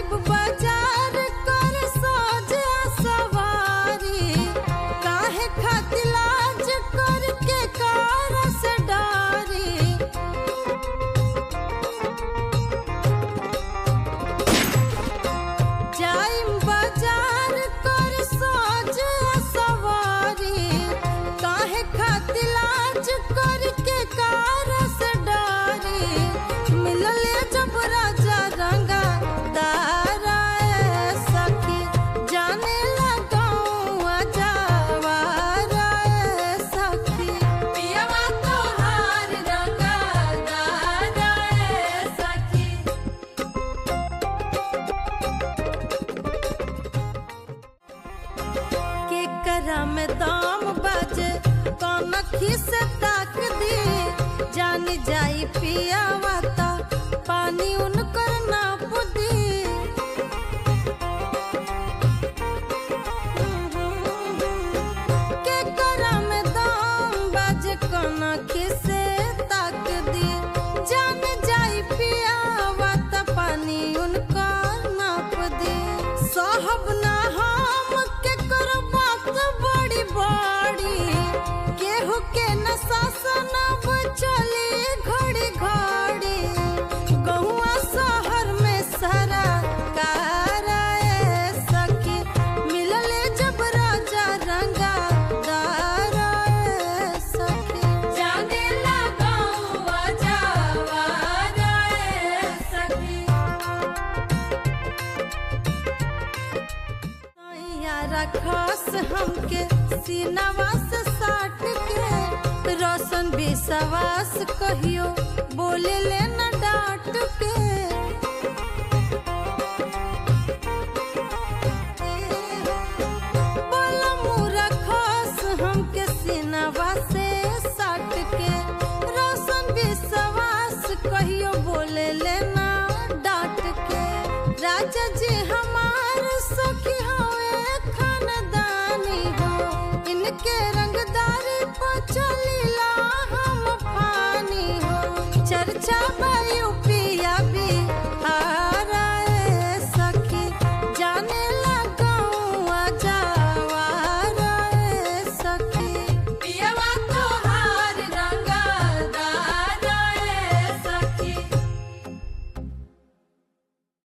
जाइब बाजार कर सोज सवारी, काहे खातिर लाज करके कार से डारी। जाइब बाजार कर सोज सवारी, काहे खातिर लाज करके कार से डारी। मिलले जब राजा रंगा दारा सखी, जाने लगाऊं जवारा सखी। पियवा तोहार रंगा दारा सखी। केकरा में दाम बाजे कौन खिस ताक दी, जान जाई पियावा ता पानी उनकर नाप दी। केकरा में दाम बाजे कौन खिस ताक दी, जान जाई पियावा ता पानी उनकर नाप दी। साहब ना हम के कर बात बड़ी बड़ी, केहू के न शासन चली घड़ी घड़ी। गहुआ शहर में सारा कारा सखी, मिलले जब राजा रंगा दारा सखी। जाने लगाऊं जवारा सखी। रखस हमके सीनावा से साट के, रोशन विश्वास कहियो बोले ले न डांट के। बोला मुरा खस हमके सीनावा से साट के, रोशन विश्वास कहियो बोले ले न डांट के। राजा जी हमार सखी इनके रंगदारी पर चलीला हम फानी हो। चर्चा यूपी